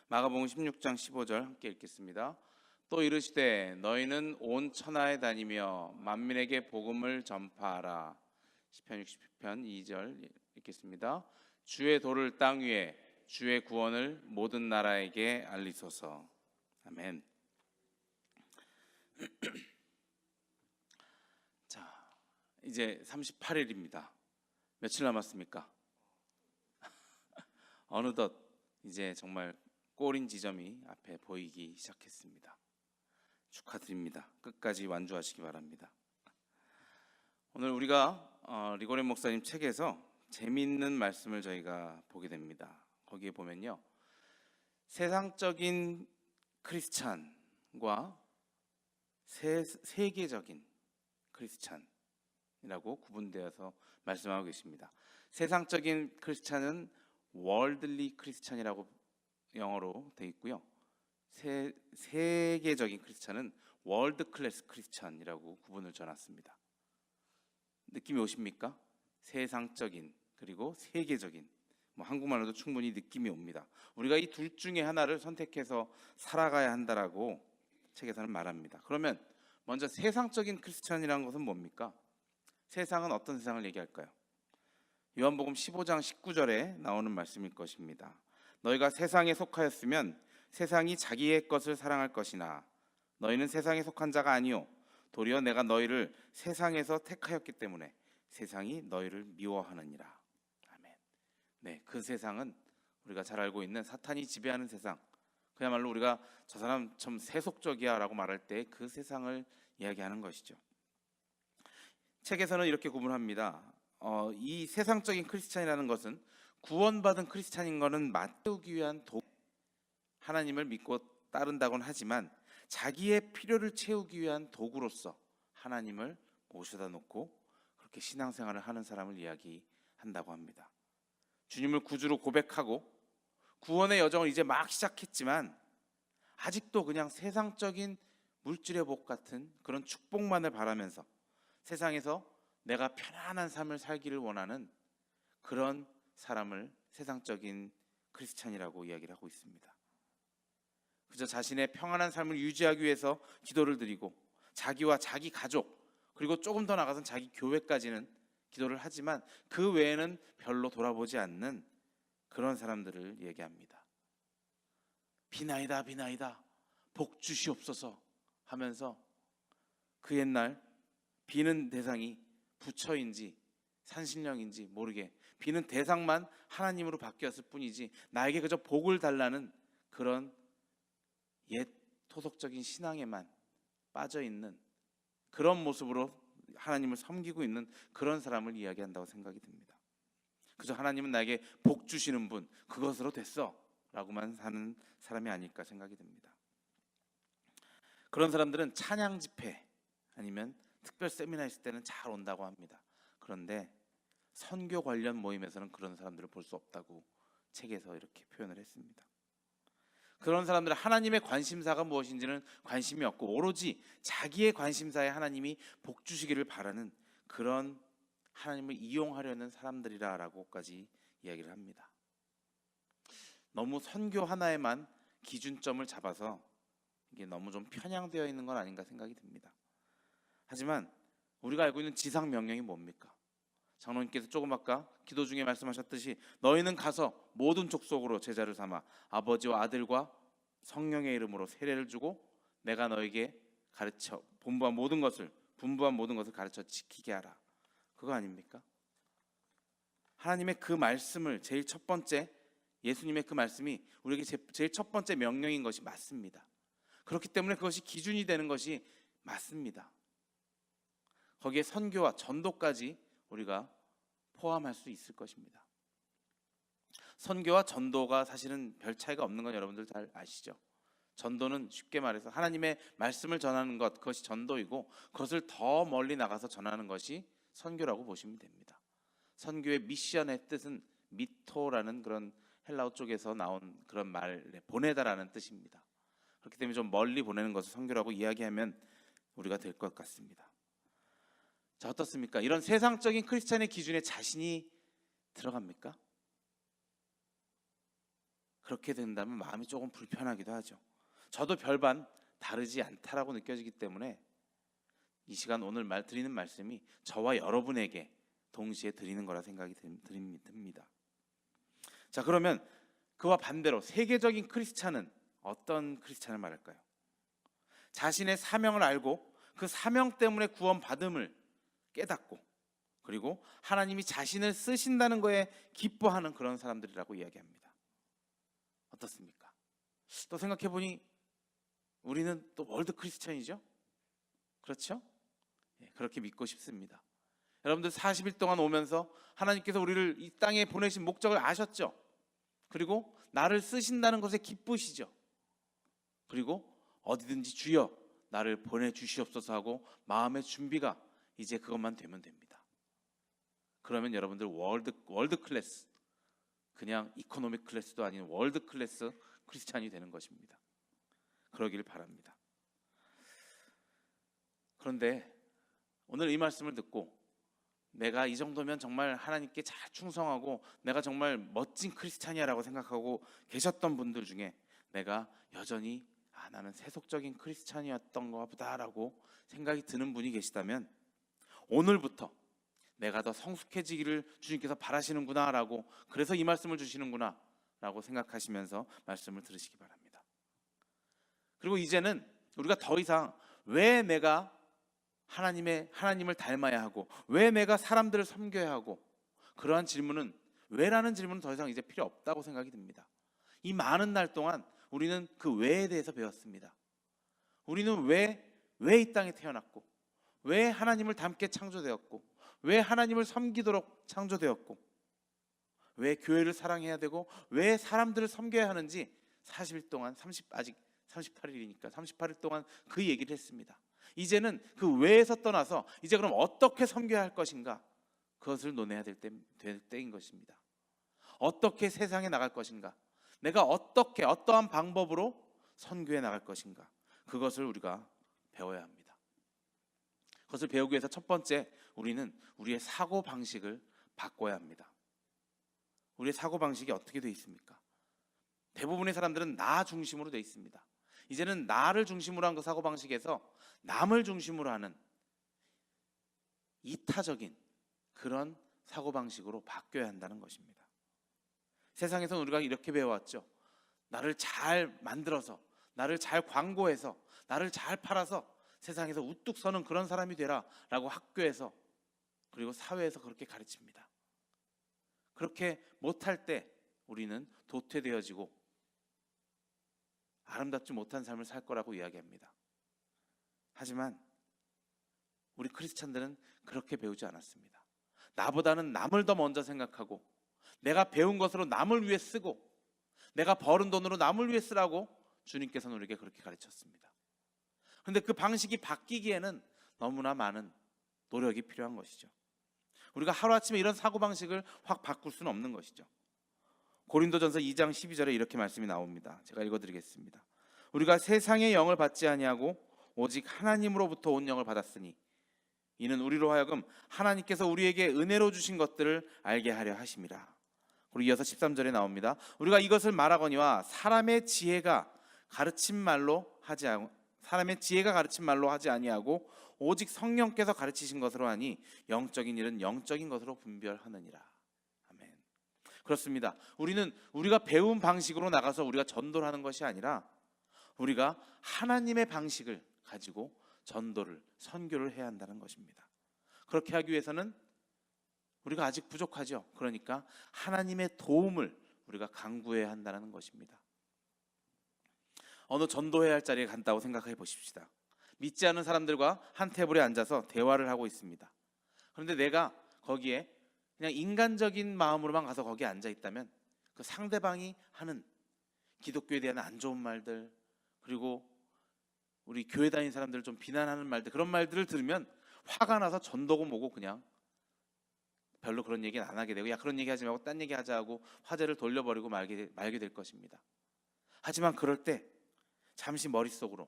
마가복음 16장 15절 함께 읽겠습니다. 또 이르시되 너희는 온 천하에 다니며 만민에게 복음을 전파하라. 시편 60편 2절 읽겠습니다. 주의 도를 땅 위에 주의 구원을 모든 나라에게 알리소서. 아멘. 자, 이제 38일입니다. 며칠 남았습니까? 어느덧 이제 정말 꼬린 지점이 앞에 보이기 시작했습니다. 축하드립니다. 끝까지 완주하시기 바랍니다. 오늘 우리가 리고렌 목사님 책에서 재미있는 말씀을 저희가 보게 됩니다. 거기에 보면요, 세상적인 크리스찬과 세계적인 크리스찬이라고 구분되어서 말씀하고 계십니다. 세상적인 크리스찬은 월들리 크리스찬이라고 영어로 되어 있고요. 세계적인 크리스찬은 월드 클래스 크리스찬이라고 구분을 지어놨습니다. 느낌이 오십니까? 세상적인 그리고 세계적인, 한국말로도 충분히 느낌이 옵니다. 우리가 이 둘 중에 하나를 선택해서 살아가야 한다라고 책에서는 말합니다. 그러면 먼저 세상적인 크리스찬이라는 것은 뭡니까? 세상은 어떤 세상을 얘기할까요? 요한복음 15장 19절에 나오는 말씀일 것입니다. 너희가 세상에 속하였으면 세상이 자기의 것을 사랑할 것이나 너희는 세상에 속한 자가 아니요 도리어 내가 너희를 세상에서 택하였기 때문에 세상이 너희를 미워하느니라. 아멘. 네, 그 세상은 우리가 잘 알고 있는 사탄이 지배하는 세상, 그야말로 우리가 저 사람 참 세속적이야 라고 말할 때 그 세상을 이야기하는 것이죠. 책에서는 이렇게 구분합니다. 이 세상적인 크리스찬이라는 것은 구원받은 크리스찬인 것은 맞대우기 위한 하나님을 믿고 따른다고는 하지만 자기의 필요를 채우기 위한 도구로서 하나님을 모셔다 놓고 그렇게 신앙생활을 하는 사람을 이야기한다고 합니다. 주님을 구주로 고백하고 구원의 여정을 이제 막 시작했지만 아직도 그냥 세상적인 물질의 복 같은 그런 축복만을 바라면서 세상에서 내가 편안한 삶을 살기를 원하는 그런 사람을 세상적인 크리스찬이라고 이야기를 하고 있습니다. 그저 자신의 평안한 삶을 유지하기 위해서 기도를 드리고 자기와 자기 가족 그리고 조금 더 나가서는 자기 교회까지는 기도를 하지만 그 외에는 별로 돌아보지 않는 그런 사람들을 얘기합니다. 비나이다 비나이다 복 주시옵소서 하면서 그 옛날 비는 대상이 부처인지 산신령인지 모르게 비는 대상만 하나님으로 바뀌었을 뿐이지 나에게 그저 복을 달라는 그런 옛 토속적인 신앙에만 빠져있는 그런 모습으로 하나님을 섬기고 있는 그런 사람을 이야기한다고 생각이 듭니다. 그저 하나님은 나에게 복 주시는 분 그것으로 됐어 라고만 사는 사람이 아닐까 생각이 듭니다. 그런 사람들은 찬양 집회 아니면 특별 세미나 있을 때는 잘 온다고 합니다. 그런데 선교 관련 모임에서는 그런 사람들을 볼 수 없다고 책에서 이렇게 표현을 했습니다. 그런 사람들은 하나님의 관심사가 무엇인지는 관심이 없고 오로지 자기의 관심사에 하나님이 복 주시기를 바라는 그런 하나님을 이용하려는 사람들이라고까지 이야기를 합니다. 너무 선교 하나에만 기준점을 잡아서 이게 너무 좀 편향되어 있는 건 아닌가 생각이 듭니다. 하지만 우리가 알고 있는 지상 명령이 뭡니까? 장로님께서 조금 아까 기도 중에 말씀하셨듯이 너희는 가서 모든 족속으로 제자를 삼아 아버지와 아들과 성령의 이름으로 세례를 주고 내가 너에게 가르쳐 분부한 모든 것을 가르쳐 지키게 하라. 그거 아닙니까? 하나님의 그 말씀을 제일 첫 번째 예수님의 그 말씀이 우리에게 제일 첫 번째 명령인 것이 맞습니다. 그렇기 때문에 그것이 기준이 되는 것이 맞습니다. 거기에 선교와 전도까지 우리가 포함할 수 있을 것입니다. 선교와 전도가 사실은 별 차이가 없는 건 여러분들 잘 아시죠? 전도는 쉽게 말해서 하나님의 말씀을 전하는 것, 그것이 전도이고 그것을 더 멀리 나가서 전하는 것이 선교라고 보시면 됩니다. 선교의 미션의 뜻은 미토라는 그런 헬라어 쪽에서 나온 그런 말, 보내다라는 뜻입니다. 그렇기 때문에 좀 멀리 보내는 것을 선교라고 이야기하면 우리가 될 것 같습니다. 자, 어떻습니까? 이런 세상적인 크리스찬의 기준에 자신이 들어갑니까? 그렇게 된다면 마음이 조금 불편하기도 하죠. 저도 별반 다르지 않다라고 느껴지기 때문에 이 시간 오늘 드리는 말씀이 저와 여러분에게 동시에 드리는 거라 생각이 듭니다. 자, 그러면 그와 반대로 세계적인 크리스찬은 어떤 크리스찬을 말할까요? 자신의 사명을 알고 그 사명 때문에 구원받음을 깨닫고, 그리고 하나님이 자신을 쓰신다는 거에 기뻐하는 그런 사람들이라고 이야기합니다. 어떻습니까? 또 생각해보니 우리는 또 월드 크리스찬이죠? 그렇죠? 그렇게 믿고 싶습니다. 여러분들 40일 동안 오면서 하나님께서 우리를 이 땅에 보내신 목적을 아셨죠? 그리고 나를 쓰신다는 것에 기쁘시죠? 그리고 어디든지 주여 나를 보내주시옵소서 하고 마음의 준비가 이제 그것만 되면 됩니다. 그러면 여러분들 월드 클래스, 그냥 이코노믹 클래스도 아닌 월드 클래스 크리스찬이 되는 것입니다. 그러길 바랍니다. 그런데 오늘 이 말씀을 듣고 내가 이 정도면 정말 하나님께 잘 충성하고 내가 정말 멋진 크리스찬이야라고 생각하고 계셨던 분들 중에 내가 여전히 나는 세속적인 크리스찬이었던가 보다라고 생각이 드는 분이 계시다면 오늘부터 내가 더 성숙해지기를 주님께서 바라시는구나 라고, 그래서 이 말씀을 주시는구나 라고 생각하시면서 말씀을 들으시기 바랍니다. 그리고 이제는 우리가 더 이상 왜 내가 하나님을 닮아야 하고 왜 내가 사람들을 섬겨야 하고 그러한 질문은, 왜라는 질문은 더 이상 이제 필요 없다고 생각이 듭니다. 이 많은 날 동안 우리는 그 왜에 대해서 배웠습니다. 우리는 왜 이 땅에 태어났고, 왜 하나님을 닮게 창조되었고, 왜 하나님을 섬기도록 창조되었고, 왜 교회를 사랑해야 되고, 왜 사람들을 섬겨야 하는지 40일 동안 아직 38일이니까 38일 동안 그 얘기를 했습니다. 이제는 그 왜에서 떠나서 이제 그럼 어떻게 섬겨야 할 것인가, 그것을 논해야 될 때인 것입니다. 어떻게 세상에 나갈 것인가, 내가 어떠한 방법으로 선교해 나갈 것인가, 그것을 우리가 배워야 합니다. 그것을 배우기 위해서 첫 번째, 우리는 우리의 사고방식을 바꿔야 합니다. 우리의 사고방식이 어떻게 되어 있습니까? 대부분의 사람들은 나 중심으로 되어 있습니다. 이제는 나를 중심으로 한 그 사고방식에서 남을 중심으로 하는 이타적인 그런 사고방식으로 바뀌어야 한다는 것입니다. 세상에서는 우리가 이렇게 배워왔죠. 나를 잘 만들어서, 나를 잘 광고해서, 나를 잘 팔아서 세상에서 우뚝 서는 그런 사람이 되라 라고 학교에서 그리고 사회에서 그렇게 가르칩니다. 그렇게 못할 때 우리는 도태되어지고 아름답지 못한 삶을 살 거라고 이야기합니다. 하지만 우리 크리스찬들은 그렇게 배우지 않았습니다. 나보다는 남을 더 먼저 생각하고, 내가 배운 것으로 남을 위해 쓰고, 내가 벌은 돈으로 남을 위해 쓰라고 주님께서는 우리에게 그렇게 가르쳤습니다. 그런데 그 방식이 바뀌기에는 너무나 많은 노력이 필요한 것이죠. 우리가 하루아침에 이런 사고방식을 확 바꿀 수는 없는 것이죠. 고린도전서 2장 12절에 이렇게 말씀이 나옵니다. 제가 읽어드리겠습니다. 우리가 세상의 영을 받지 아니하고 오직 하나님으로부터 온 영을 받았으니 이는 우리로 하여금 하나님께서 우리에게 은혜로 주신 것들을 알게 하려 하심이라. 그리고 이어서 13절에 나옵니다. 우리가 이것을 말하거니와 사람의 지혜가 가르친 말로 하지 아니하고 오직 성령께서 가르치신 것으로 하니 영적인 일은 영적인 것으로 분별하느니라. 아멘. 그렇습니다. 우리는 우리가 배운 방식으로 나가서 우리가 전도를 하는 것이 아니라 우리가 하나님의 방식을 가지고 전도를, 선교를 해야 한다는 것입니다. 그렇게 하기 위해서는 우리가 아직 부족하죠. 그러니까 하나님의 도움을 우리가 간구해야 한다는 것입니다. 어느 전도해야 할 자리에 간다고 생각해 보십시다. 믿지 않은 사람들과 한 테이블에 앉아서 대화를 하고 있습니다. 그런데 내가 거기에 그냥 인간적인 마음으로만 가서 거기에 앉아 있다면 그 상대방이 하는 기독교에 대한 안 좋은 말들, 그리고 우리 교회 다니는 사람들을 좀 비난하는 말들, 그런 말들을 들으면 화가 나서 전도고 뭐고 그냥 별로 그런 얘기는 안 하게 되고, 야 그런 얘기 하지 말고 딴 얘기 하자 하고 화제를 돌려버리고 말게 될 것입니다. 하지만 그럴 때 잠시 머릿속으로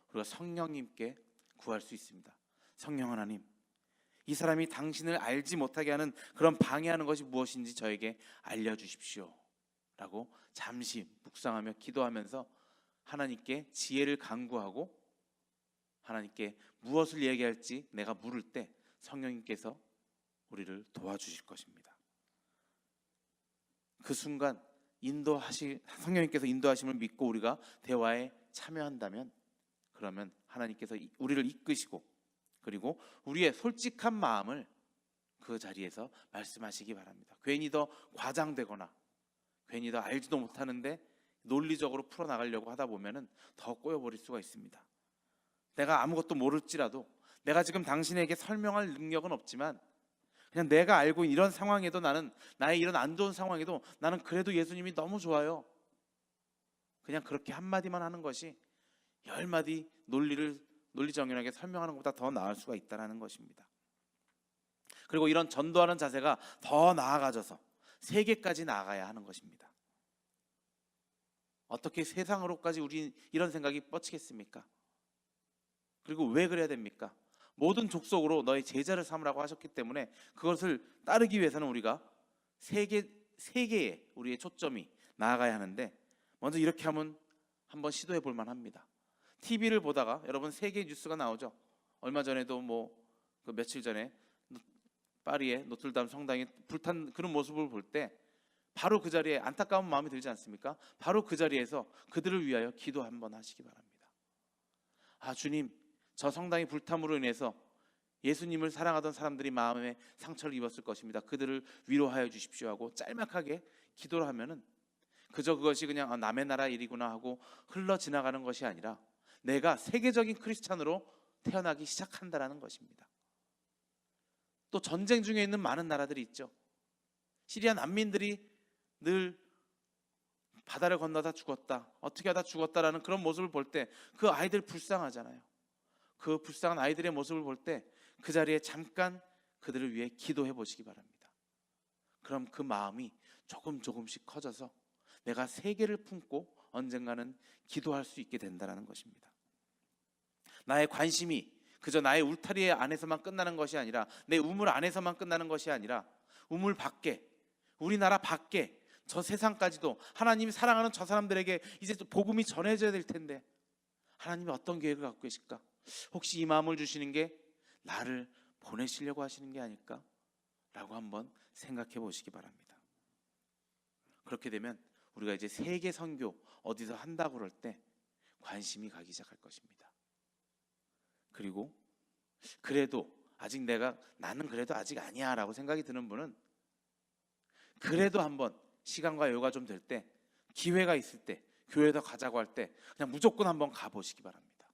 우리가 성령님께 구할 수 있습니다. 성령 하나님, 이 사람이 당신을 알지 못하게 하는 그런 방해하는 것이 무엇인지 저에게 알려주십시오 라고 잠시 묵상하며 기도하면서 하나님께 지혜를 간구하고 하나님께 무엇을 얘기할지 내가 물을 때 성령님께서 우리를 도와주실 것입니다. 그 순간 성령님께서 인도하심을 믿고 우리가 대화에 참여한다면, 그러면 하나님께서 우리를 이끄시고 그리고 우리의 솔직한 마음을 그 자리에서 말씀하시기 바랍니다. 괜히 더 과장되거나 괜히 더 알지도 못하는데 논리적으로 풀어나가려고 하다 보면은 더 꼬여버릴 수가 있습니다. 내가 아무것도 모를지라도, 내가 지금 당신에게 설명할 능력은 없지만 그냥 내가 알고 있는 이런 상황에도, 나의 이런 안 좋은 상황에도 나는 그래도 예수님이 너무 좋아요. 그냥 그렇게 한마디만 하는 것이 10마디 논리정연하게 설명하는 것보다 더 나을 수가 있다는 것입니다. 그리고 이런 전도하는 자세가 더 나아가져서 세계까지 나아가야 하는 것입니다. 어떻게 세상으로까지 우리 이런 생각이 뻗치겠습니까? 그리고 왜 그래야 됩니까? 모든 족속으로 너의 제자를 삼으라고 하셨기 때문에 그것을 따르기 위해서는 우리가 세계에 우리의 초점이 나아가야 하는데, 먼저 이렇게 하면 한번 시도해 볼 만합니다. TV를 보다가 여러분 세계 뉴스가 나오죠. 얼마 전에도 그 며칠 전에 파리의 노틀담 성당이 불탄 그런 모습을 볼 때 바로 그 자리에 안타까운 마음이 들지 않습니까? 바로 그 자리에서 그들을 위하여 기도 한번 하시기 바랍니다. 주님, 저 성당이 불탐으로 인해서 예수님을 사랑하던 사람들이 마음에 상처를 입었을 것입니다. 그들을 위로하여 주십시오 하고 짤막하게 기도를 하면은 그저 그것이 그냥 남의 나라 일이구나 하고 흘러 지나가는 것이 아니라 내가 세계적인 크리스찬으로 태어나기 시작한다라는 것입니다. 또 전쟁 중에 있는 많은 나라들이 있죠. 시리아 난민들이 늘 바다를 건너다 죽었다, 어떻게 하다 죽었다라는 그런 모습을 볼 때 그 아이들 불쌍하잖아요. 그 불쌍한 아이들의 모습을 볼 때 그 자리에 잠깐 그들을 위해 기도해 보시기 바랍니다. 그럼 그 마음이 조금씩 커져서 내가 세계를 품고 언젠가는 기도할 수 있게 된다는 것입니다. 나의 관심이 그저 나의 울타리 안에서만 끝나는 것이 아니라, 내 우물 안에서만 끝나는 것이 아니라 우물 밖에, 우리나라 밖에, 저 세상까지도 하나님이 사랑하는 저 사람들에게 이제 또 복음이 전해져야 될 텐데 하나님이 어떤 계획을 갖고 계실까? 혹시 이 마음을 주시는 게 나를 보내시려고 하시는 게 아닐까? 라고 한번 생각해 보시기 바랍니다. 그렇게 되면 우리가 이제 세계 선교 어디서 한다고 그럴 때 관심이 가기 시작할 것입니다. 그리고 그래도 나는 그래도 아직 아니야 라고 생각이 드는 분은 그래도 한번 시간과 여유가 좀 될 때, 기회가 있을 때, 교회에서 가자고 할 때 그냥 무조건 한번 가보시기 바랍니다.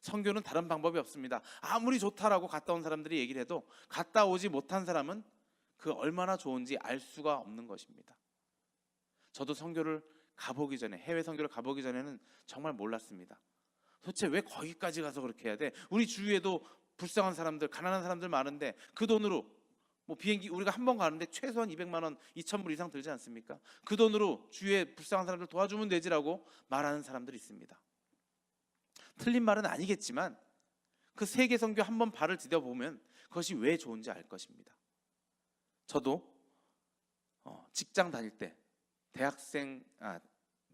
선교는 다른 방법이 없습니다. 아무리 좋다라고 갔다 온 사람들이 얘기를 해도 갔다 오지 못한 사람은 그 얼마나 좋은지 알 수가 없는 것입니다. 저도 선교를 가보기 전에, 해외 선교를 가보기 전에는 정말 몰랐습니다. 도대체 왜 거기까지 가서 그렇게 해야 돼? 우리 주위에도 불쌍한 사람들, 가난한 사람들 많은데 그 돈으로 비행기 우리가 한 번 가는데 최소한 200만 원, 2,000불 이상 들지 않습니까? 그 돈으로 주위에 불쌍한 사람들 도와주면 되지라고 말하는 사람들이 있습니다. 틀린 말은 아니겠지만 그 세계 선교 한 번 발을 디뎌보면 그것이 왜 좋은지 알 것입니다. 저도 직장 다닐 때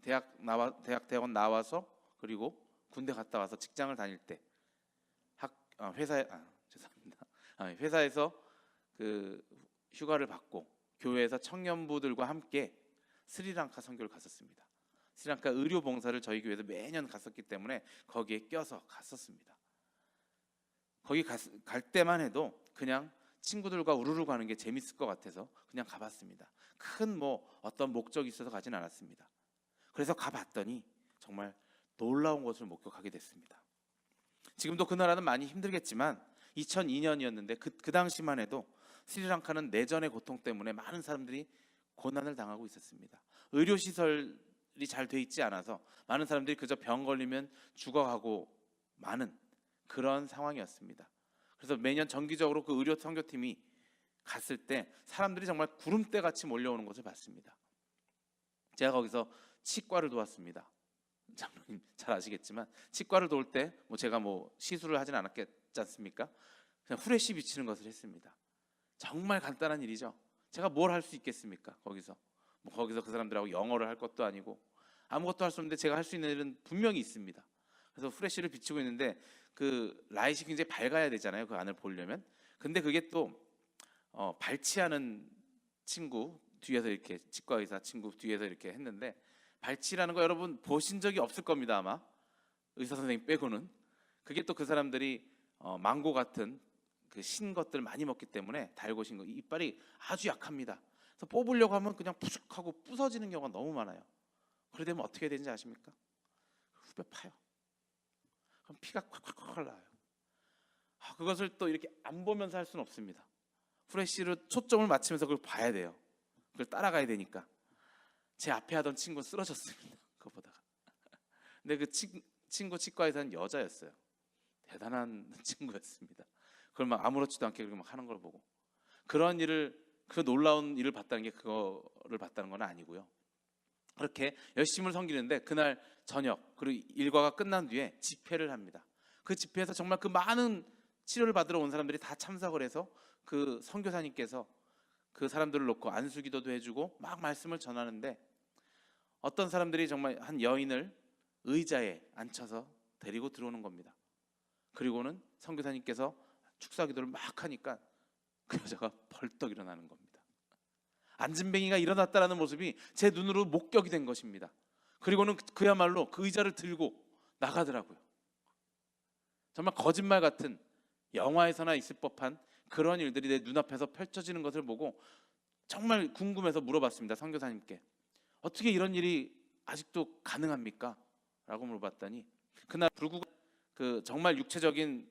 대학원 나와서 그리고 군대 갔다 와서 직장을 다닐 때 회사에서 그 휴가를 받고 교회에서 청년부들과 함께 스리랑카 선교를 갔었습니다. 스리랑카 의료 봉사를 저희 교회에서 매년 갔었기 때문에 거기에 껴서 갔었습니다. 거기 갈 때만 해도 그냥 친구들과 우르르 가는 게 재밌을 것 같아서 그냥 가봤습니다. 큰 어떤 목적이 있어서 가진 않았습니다. 그래서 가봤더니 정말 놀라운 것을 목격하게 됐습니다. 지금도 그 나라는 많이 힘들겠지만 2002년이었는데 그 당시만 해도 스리랑카는 내전의 고통 때문에 많은 사람들이 고난을 당하고 있었습니다. 의료시설이 잘 돼 있지 않아서 많은 사람들이 그저 병 걸리면 죽어가고 많은 그런 상황이었습니다. 그래서 매년 정기적으로 그 의료 선교팀이 갔을 때 사람들이 정말 구름대 같이 몰려오는 것을 봤습니다. 제가 거기서 치과를 도왔습니다. 장로님 잘 아시겠지만 치과를 도울 때 제가 시술을 하진 않았겠지 않습니까? 그냥 후레쉬 비치는 것을 했습니다. 정말 간단한 일이죠. 제가 뭘 할 수 있겠습니까? 거기서 뭐 거기서 그 사람들하고 영어를 할 것도 아니고 아무것도 할 수 없는데 제가 할 수 있는 일은 분명히 있습니다. 그래서 후레쉬를 비추고 있는데 그 라이트이 굉장히 밝아야 되잖아요, 그 안을 보려면. 근데 그게 또 발치하는 친구 뒤에서 이렇게, 치과 의사 친구 뒤에서 이렇게 했는데, 발치라는 거 여러분 보신 적이 없을 겁니다, 아마 의사 선생님 빼고는. 그게 또 그 사람들이 망고 같은 그 신 것들 많이 먹기 때문에, 달고 신 거, 이빨이 아주 약합니다. 그래서 뽑으려고 하면 그냥 푸죽하고 부서지는 경우가 너무 많아요. 그래 되면 어떻게 되는지 아십니까? 후벼 파요. 그럼 피가 콱콱콱 나요. 그것을 또 이렇게 안 보면서 할 수는 없습니다. 후레쉬로 초점을 맞추면서 그걸 봐야 돼요. 그걸 따라가야 되니까. 제 앞에 하던 친구는 쓰러졌습니다, 그거 보다가. 근데 그 친구 치과 의사는 여자였어요. 대단한 친구였습니다. 그걸 막 아무렇지도 않게 그렇게 막 하는 걸 보고, 그런 일을, 그 놀라운 일을 봤다는 게 그거를 봤다는 건 아니고요. 그렇게 열심을 섬기는데 그날 저녁, 그리고 일과가 끝난 뒤에 집회를 합니다. 그 집회에서 정말 그 많은 치료를 받으러 온 사람들이 다 참석을 해서 그 선교사님께서 그 사람들을 놓고 안수기도도 해주고 막 말씀을 전하는데, 어떤 사람들이 정말 한 여인을 의자에 앉혀서 데리고 들어오는 겁니다. 그리고는 선교사님께서 축사기도를 막 하니까 그 여자가 벌떡 일어나는 겁니다. 안진뱅이가 일어났다라는 모습이 제 눈으로 목격이 된 것입니다. 그리고는 그야말로 그 의자를 들고 나가더라고요. 정말 거짓말 같은, 영화에서나 있을 법한 그런 일들이 내 눈앞에서 펼쳐지는 것을 보고 정말 궁금해서 물어봤습니다, 선교사님께. 어떻게 이런 일이 아직도 가능합니까? 라고 물어봤더니, 그날 불구가 그 정말 육체적인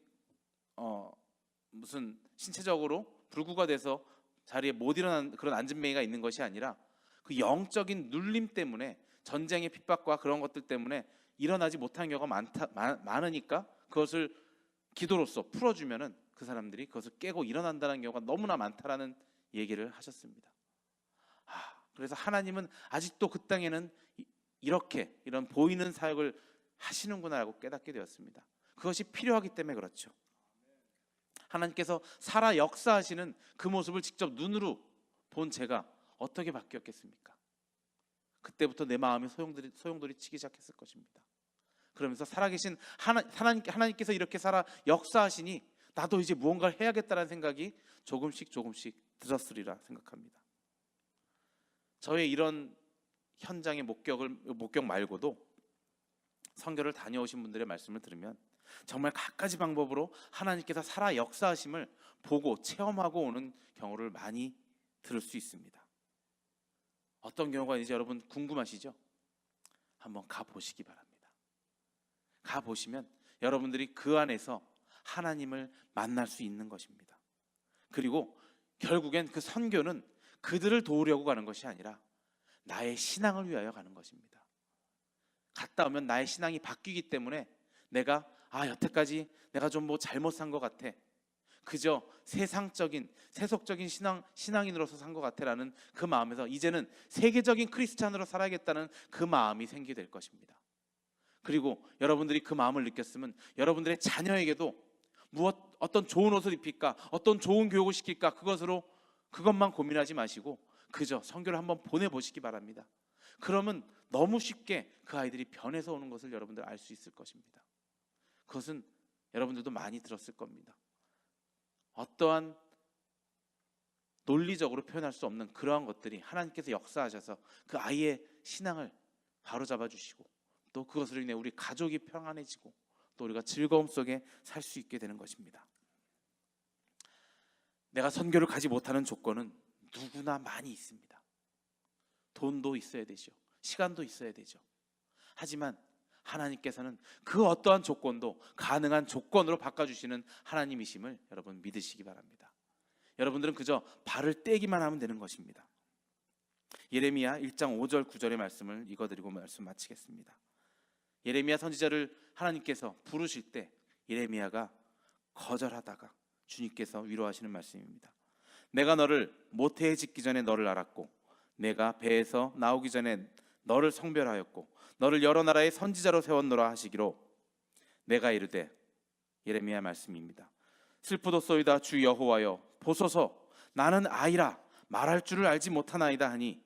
무슨 신체적으로 불구가 돼서 자리에 못 일어난 그런 안진뱅이가 있는 것이 아니라, 그 영적인 눌림 때문에, 전쟁의 핍박과 그런 것들 때문에 일어나지 못하는 경우가 많으니까 그것을 기도로서 풀어주면은 그 사람들이 그것을 깨고 일어난다는 경우가 너무나 많다라는 얘기를 하셨습니다. 그래서 하나님은 아직도 그 땅에는 이렇게 이런 보이는 사역을 하시는구나라고 깨닫게 되었습니다. 그것이 필요하기 때문에 그렇죠. 하나님께서 살아 역사하시는 그 모습을 직접 눈으로 본 제가 어떻게 바뀌었겠습니까? 그때부터 내 마음이 소용돌이 치기 시작했을 것입니다. 그러면서 살아계신 하나님께서 이렇게 살아 역사하시니 나도 이제 무언가를 해야겠다는 생각이 조금씩 들었으리라 생각합니다. 저의 이런 현장의 목격 말고도 선교를 다녀오신 분들의 말씀을 들으면 정말 갖가지 방법으로 하나님께서 살아 역사하심을 보고 체험하고 오는 경우를 많이 들을 수 있습니다. 어떤 경우가 있는지 여러분 궁금하시죠? 한번 가보시기 바랍니다. 가보시면 여러분들이 그 안에서 하나님을 만날 수 있는 것입니다. 그리고 결국엔 그 선교는 그들을 도우려고 가는 것이 아니라 나의 신앙을 위하여 가는 것입니다. 갔다 오면 나의 신앙이 바뀌기 때문에 내가 여태까지 내가 좀 뭐 잘못 산 것 같아, 그저 세속적인 신앙인으로서 산 것 같아라는 그 마음에서 이제는 세계적인 크리스찬으로 살아야겠다는 그 마음이 생기게 될 것입니다. 그리고 여러분들이 그 마음을 느꼈으면 여러분들의 자녀에게도 어떤 좋은 옷을 입힐까, 어떤 좋은 교육을 시킬까, 그것만 고민하지 마시고 그저 선교를 한번 보내보시기 바랍니다. 그러면 너무 쉽게 그 아이들이 변해서 오는 것을 여러분들 알 수 있을 것입니다. 그것은 여러분들도 많이 들었을 겁니다. 어떠한 논리적으로 표현할 수 없는 그러한 것들이 하나님께서 역사하셔서 그 아이의 신앙을 바로잡아 주시고, 또 그것으로 인해 우리 가족이 평안해지고 또 우리가 즐거움 속에 살 수 있게 되는 것입니다. 내가 선교를 가지 못하는 조건은 누구나 많이 있습니다. 돈도 있어야 되죠. 시간도 있어야 되죠. 하지만 하나님께서는 그 어떠한 조건도 가능한 조건으로 바꿔주시는 하나님이심을 여러분 믿으시기 바랍니다. 여러분들은 그저 발을 떼기만 하면 되는 것입니다. 예레미야 1장 5절 9절의 말씀을 읽어드리고 말씀 마치겠습니다. 예레미야 선지자를 하나님께서 부르실 때 예레미야가 거절하다가 주님께서 위로하시는 말씀입니다. 내가 너를 모태에 짓기 전에 너를 알았고 내가 배에서 나오기 전에 너를 성별하였고 너를 여러 나라의 선지자로 세웠노라 하시기로 내가 이르되, 예레미야 말씀입니다. 슬프도소이다 주 여호와여 보소서 나는 아이라 말할 줄을 알지 못하나이다 하니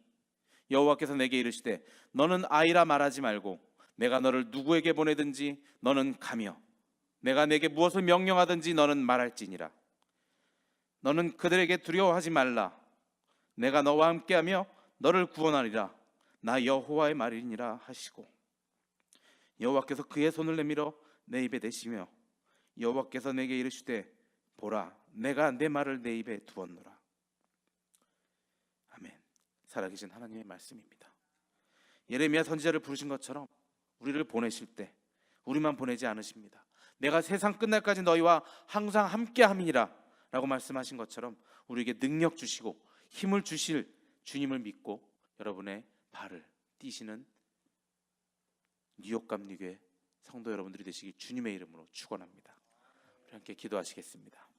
여호와께서 내게 이르시되 너는 아이라 말하지 말고 내가 너를 누구에게 보내든지 너는 가며 내가 내게 무엇을 명령하든지 너는 말할지니라. 너는 그들에게 두려워하지 말라. 내가 너와 함께하며 너를 구원하리라. 나 여호와의 말이니라 하시고 여호와께서 그의 손을 내밀어 내 입에 대시며 여호와께서 내게 이르시되 보라 내가 내 말을 내 입에 두었노라. 아멘. 살아계신 하나님의 말씀입니다. 예레미야 선지자를 부르신 것처럼 우리를 보내실 때 우리만 보내지 않으십니다. 내가 세상 끝날까지 너희와 항상 함께함이니라 라고 말씀하신 것처럼 우리에게 능력 주시고 힘을 주실 주님을 믿고 여러분의 발을 띄시는 뉴욕 감리교회 성도 여러분들이 되시기 주님의 이름으로 축원합니다. 우리 함께 기도하시겠습니다.